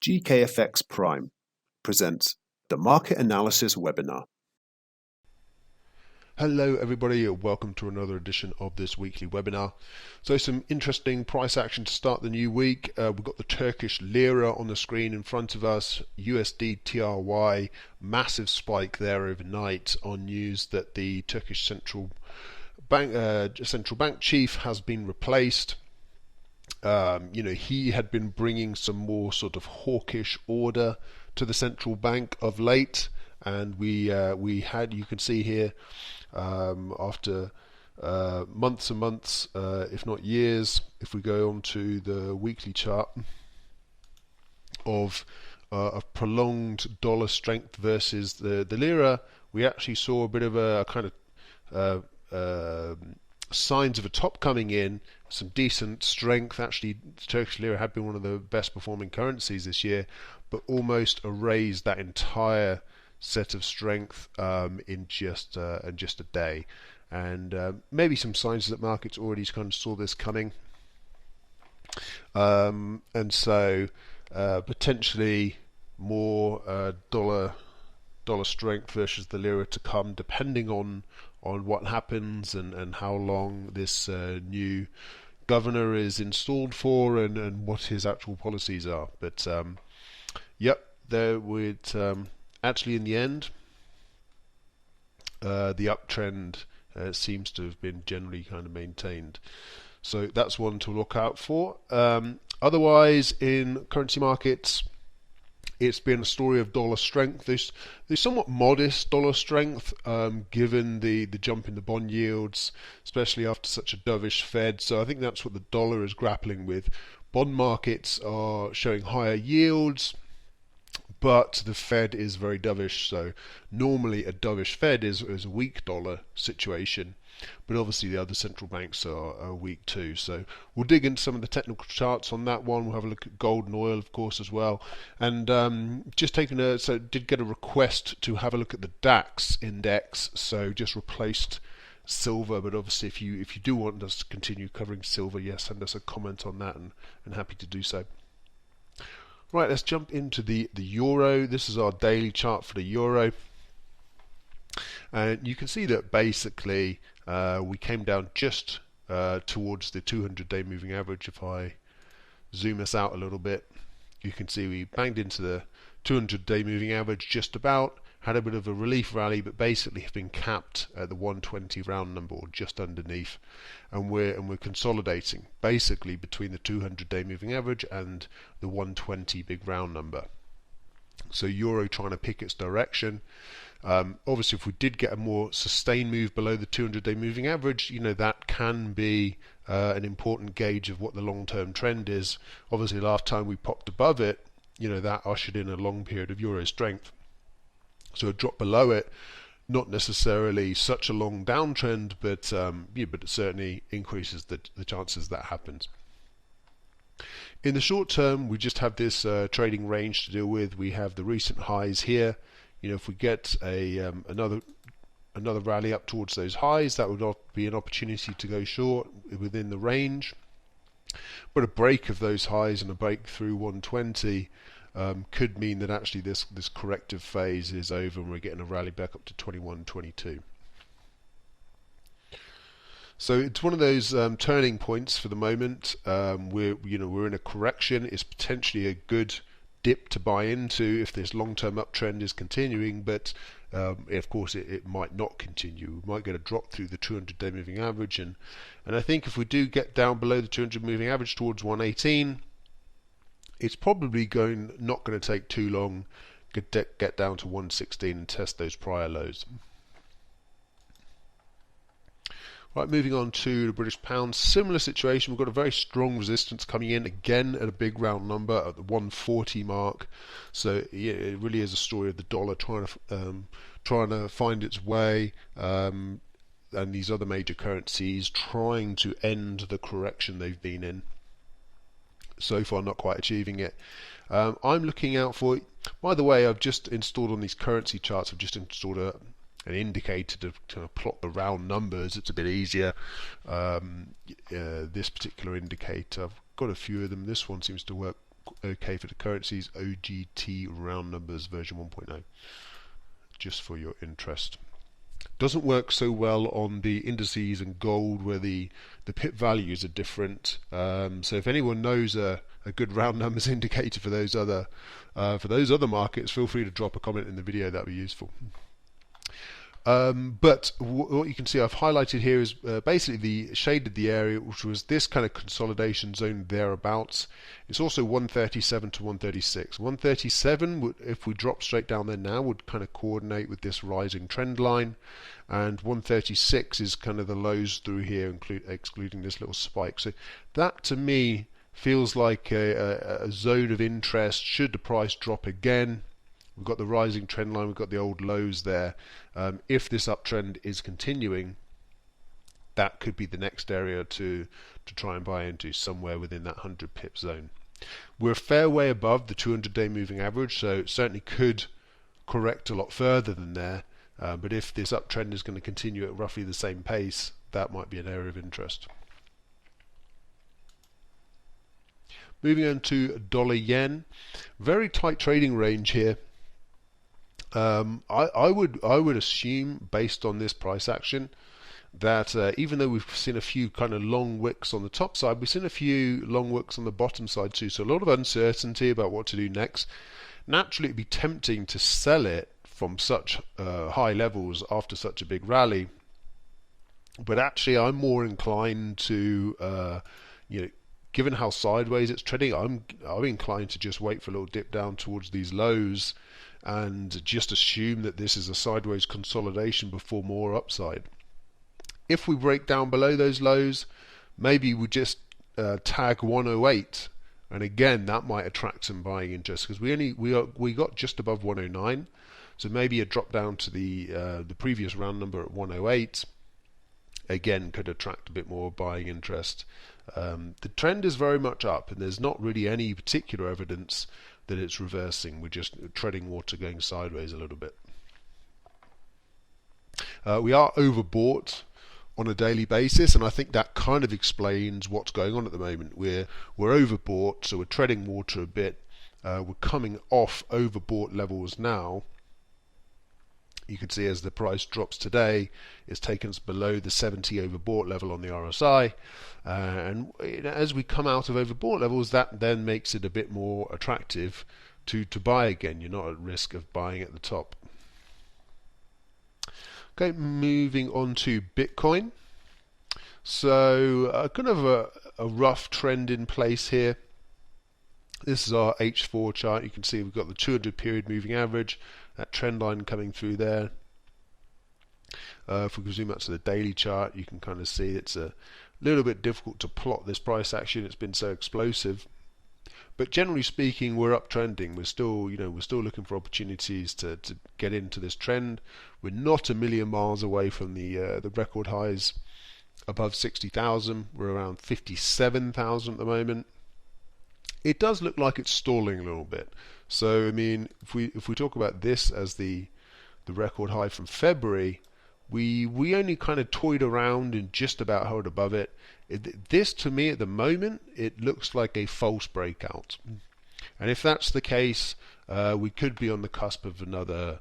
GKFX Prime presents the Market Analysis Webinar. Hello everybody, and welcome to another edition of this weekly webinar. So some interesting price action to start the new week. We've got the Turkish lira on the screen in front of us, USDJPY, massive spike there overnight on news that the Turkish central bank chief has been replaced. He had been bringing some more sort of hawkish order to the central bank of late, and we had, you can see here, after months and months, if not years, if we go on to the weekly chart of prolonged dollar strength versus the lira, we actually saw a bit of a kind of signs of a top coming in, some decent strength. Actually, the Turkish lira had been one of the best performing currencies this year, but almost erased that entire set of strength in just a day. And maybe some signs that markets already kind of saw this coming, and so potentially more dollar strength versus the lira to come, depending on what happens and how long this new governor is installed for, and what his actual policies are. But yep, there would actually in the end the uptrend seems to have been generally kind of maintained. So that's one to look out for. Otherwise, in currency markets, it's been a story of dollar strength. There's somewhat modest dollar strength given the jump in the bond yields, especially after such a dovish Fed. So I think that's what the dollar is grappling with. Bond markets are showing higher yields, but the Fed is very dovish. So normally a dovish Fed is a weak dollar situation, but obviously the other central banks are weak too. So we'll dig into some of the technical charts on that one. We'll have a look at gold and oil, of course, as well. And just taking did get a request to have a look at the DAX index. So just replaced silver, but obviously if you do want us to continue covering silver, yes, send us a comment on that, and happy to do so. Right, let's jump into the euro. This is our daily chart for the euro. And you can see that basically we came down just towards the 200-day moving average. If I zoom us out a little bit, you can see we banged into the 200-day moving average just about, had a bit of a relief rally, but basically have been capped at the 120 round number, or just underneath, and we're consolidating basically between the 200-day moving average and the 120 big round number. So euro trying to pick its direction. Obviously, if we did get a more sustained move below the 200-day moving average, that can be an important gauge of what the long-term trend is. Obviously, last time we popped above it, that ushered in a long period of euro strength. So a drop below it, not necessarily such a long downtrend, but it certainly increases the chances that happens. In the short term, we just have this trading range to deal with. We have the recent highs here. If we get another rally up towards those highs, that would be an opportunity to go short within the range. But a break of those highs and a break through 120 could mean that actually this corrective phase is over and we're getting a rally back up to 21.22. So it's one of those turning points for the moment. We're in a correction. It's potentially a good dip to buy into if this long-term uptrend is continuing, but of course it might not continue. We might get a drop through the 200-day moving average, and I think if we do get down below the 200 moving average towards 118, it's probably not going to take too long to get down to 116 and test those prior lows. Right, moving on to the British pound, similar situation. We've got a very strong resistance coming in again at a big round number at the 140 mark. So yeah, it really is a story of the dollar trying to find its way, and these other major currencies trying to end the correction they've been in. So far, not quite achieving it. I'm looking out for. By the way, I've just installed on these currency charts. I've just installed an indicator to plot the round numbers. It's a bit easier. This particular indicator, I've got a few of them. This one seems to work okay for the currencies. OGT round numbers version 1.0, just for your interest. Doesn't work so well on the indices and gold, where the pip values are different. So if anyone knows a good round numbers indicator for those other markets, feel free to drop a comment in the video. That'd be useful. But what you can see I've highlighted here is basically shaded the area which was this kind of consolidation zone thereabouts. It's also 137 to 136. 137 would, if we drop straight down there now, would kind of coordinate with this rising trend line, and 136 is kind of the lows through here, excluding this little spike. So that to me feels like a zone of interest should the price drop again. We've got the rising trend line, we've got the old lows there. If this uptrend is continuing, that could be the next area to try and buy into, somewhere within that 100 pip zone. We're a fair way above the 200-day moving average, so it certainly could correct a lot further than there. But if this uptrend is going to continue at roughly the same pace, that might be an area of interest. Moving on to dollar yen, very tight trading range here. I would assume, based on this price action, that even though we've seen a few kind of long wicks on the top side, we've seen a few long wicks on the bottom side too. So a lot of uncertainty about what to do next. Naturally, it'd be tempting to sell it from such high levels after such a big rally. But actually, I'm more inclined to, given how sideways it's trading, I'm inclined to just wait for a little dip down towards these lows and just assume that this is a sideways consolidation before more upside. If we break down below those lows, maybe we just tag 108, and again that might attract some buying interest, because we got just above 109, so maybe a drop down to the previous round number at 108 again could attract a bit more buying interest. The trend is very much up, and there's not really any particular evidence that it's reversing. We're just treading water, going sideways a little bit. We are overbought on a daily basis, and I think that kind of explains what's going on at the moment. We're overbought, so we're treading water a bit. We're coming off overbought levels now. You can see as the price drops today, it's taken us below the 70 overbought level on the RSI, and as we come out of overbought levels, that then makes it a bit more attractive to buy again. You're not at risk of buying at the top. Okay, moving on to Bitcoin. So kind of a rough trend in place here. This is our H4 chart. You can see we've got the 200 period moving average, that trend line coming through there. If we can zoom out to the daily chart, you can kind of see it's a little bit difficult to plot this price action. It's been so explosive, but generally speaking, we're uptrending. We're still looking for opportunities to get into this trend. We're not a million miles away from the record highs above 60,000. We're around 57,000 at the moment. It does look like it's stalling a little bit. So I mean, if we talk about this as the record high from February, we only kind of toyed around and just about held above it. This to me at the moment, it looks like a false breakout, and if that's the case, we could be on the cusp of another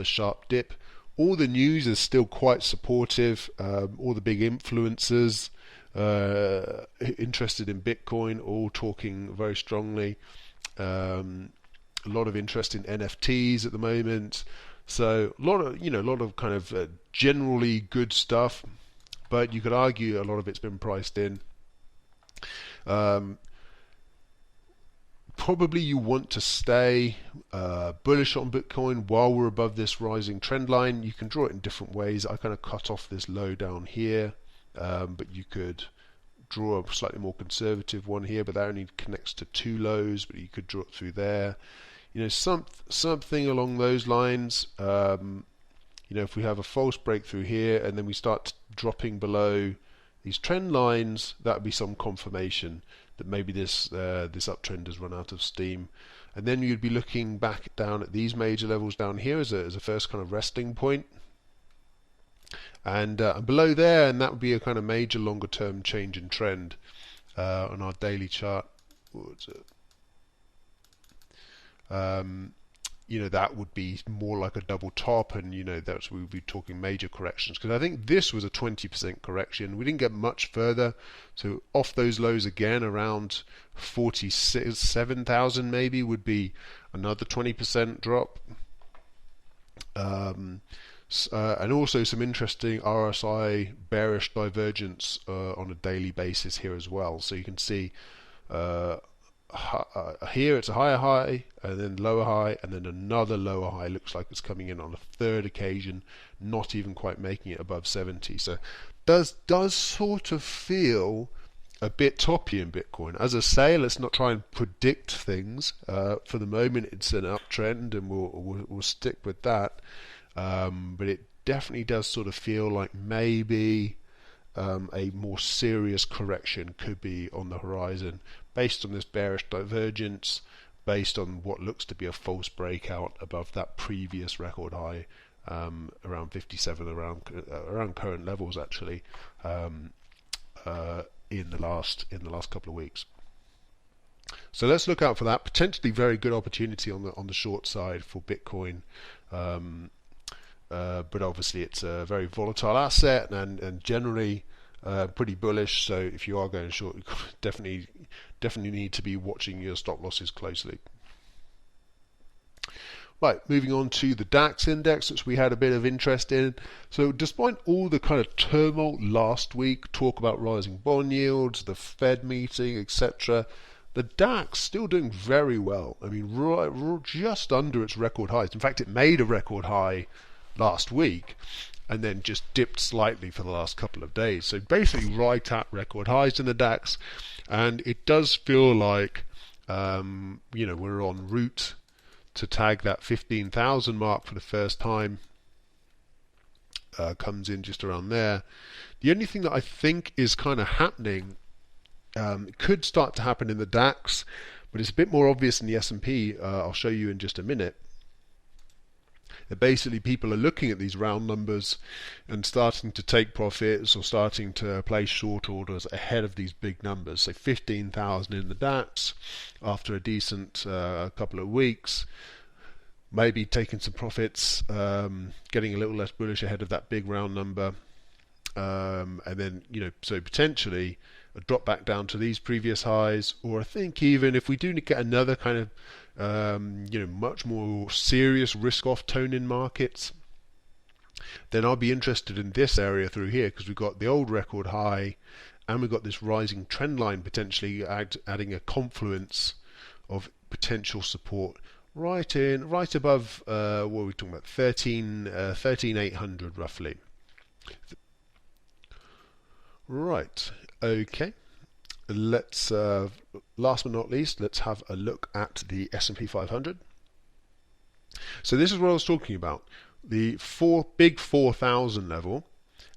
sharp dip. All the news is still quite supportive. All the big influencers interested in Bitcoin, all talking very strongly. A lot of interest in NFTs at the moment. So a lot of kind of generally good stuff, but you could argue a lot of it's been priced in. Probably you want to stay bullish on Bitcoin while we're above this rising trend line. You can draw it in different ways. I kind of cut off this low down here, but you could draw a slightly more conservative one here, but that only connects to two lows, but you could draw it through there. Something along those lines. If we have a false breakthrough here and then we start dropping below these trend lines, that would be some confirmation that maybe this uptrend has run out of steam. And then you'd be looking back down at these major levels down here as a first kind of resting point. And below there, and that would be a kind of major longer term change in trend on our daily chart. that would be more like a double top, and that's we would be talking major corrections, because I think this was a 20% correction. We didn't get much further, so off those lows again around 47,000 maybe would be another 20% drop. And also some interesting RSI bearish divergence on a daily basis here as well. So you can see here it's a higher high, and then lower high, and then another lower high. Looks like it's coming in on a third occasion, not even quite making it above 70. So does sort of feel a bit toppy in Bitcoin. As I say, let's not try and predict things. For the moment, it's an uptrend, and we'll stick with that. But it definitely does sort of feel like maybe a more serious correction could be on the horizon, based on this bearish divergence, based on what looks to be a false breakout above that previous record high, around 57, around current levels actually, in the last couple of weeks. So let's look out for that. Potentially very good opportunity on the short side for Bitcoin. But obviously it's a very volatile asset, and generally pretty bullish. So if you are going short, you definitely need to be watching your stop losses closely. Right, moving on to the DAX index, which we had a bit of interest in. So despite all the kind of turmoil last week, talk about rising bond yields, the Fed meeting, etc., the DAX still doing very well. I mean, just under its record highs. In fact, it made a record high last week and then just dipped slightly for the last couple of days. So basically right at record highs in the DAX, and it does feel like we're en route to tag that 15,000 mark for the first time. Comes in just around there. The only thing that I think is kind of happening, could start to happen in the DAX, but it's a bit more obvious in the S&P. I'll show you in just a minute. Basically, people are looking at these round numbers and starting to take profits or starting to place short orders ahead of these big numbers. So 15,000 in the DAX after a decent couple of weeks, maybe taking some profits, getting a little less bullish ahead of that big round number, and then so potentially a drop back down to these previous highs, or I think even if we do get another kind of much more serious risk-off tone in markets, then I'll be interested in this area through here, because we've got the old record high and we've got this rising trend line potentially adding a confluence of potential support right above what are we talking about, 13,800 roughly. Right, okay. Let's last but not least, let's have a look at the S&P 500. So this is what I was talking about, the big 4,000 level,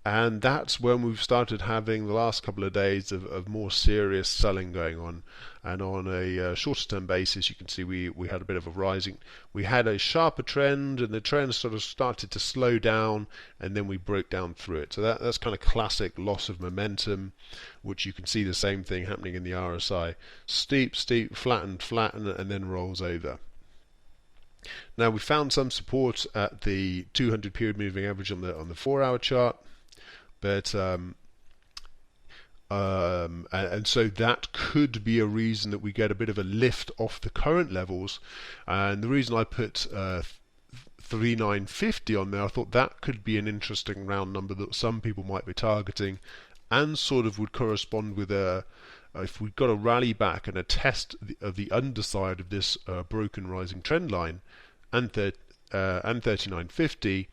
and that's when we've started having the last couple of days of more serious selling going on. And on a shorter term basis, you can see we had a bit of a rising, we had a sharper trend, and the trend sort of started to slow down, and then we broke down through it. So that's kind of classic loss of momentum, which you can see the same thing happening in the RSI. Steep, flatten, and then rolls over. Now we found some support at the 200 period moving average on the 4-hour chart, but and so that could be a reason that we get a bit of a lift off the current levels. And the reason I put 3950 on there, I thought that could be an interesting round number that some people might be targeting, and sort of would correspond with if we got a rally back and a test of the underside of this broken rising trend line and 3950,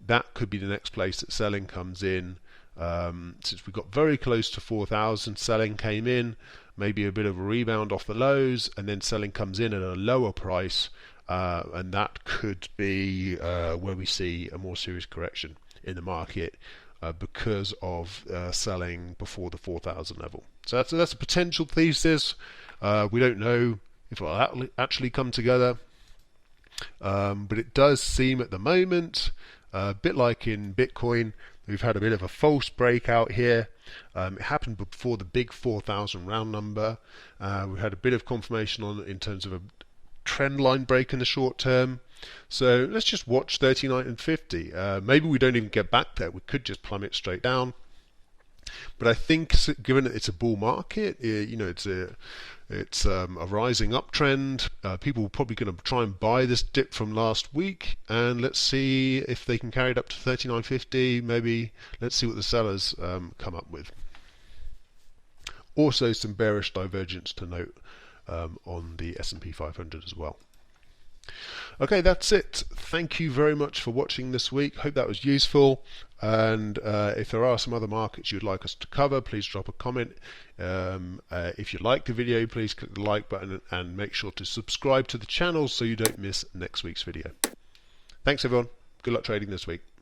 that could be the next place that selling comes in. Since we got very close to 4,000, selling came in, maybe a bit of a rebound off the lows, and then selling comes in at a lower price, and that could be where we see a more serious correction in the market because of selling before the 4,000 level. So that's a potential thesis. We don't know if it will actually come together, but it does seem at the moment, a bit like in Bitcoin, we've had a bit of a false breakout here. It happened before the big 4,000 round number. We had a bit of confirmation in terms of trend line break in the short term. So let's just watch 39 and 50. Maybe we don't even get back there. We could just plummet straight down. But I think, given that it's a bull market, it's a rising uptrend. People are probably going to try and buy this dip from last week, and let's see if they can carry it up to 39.50. Maybe let's see what the sellers come up with. Also, some bearish divergence to note on the S&P 500 as well. Okay, that's it. Thank you very much for watching this week. Hope that was useful. And if there are some other markets you'd like us to cover, please drop a comment. If you like the video, please click the like button and make sure to subscribe to the channel so you don't miss next week's video. Thanks everyone. Good luck trading this week.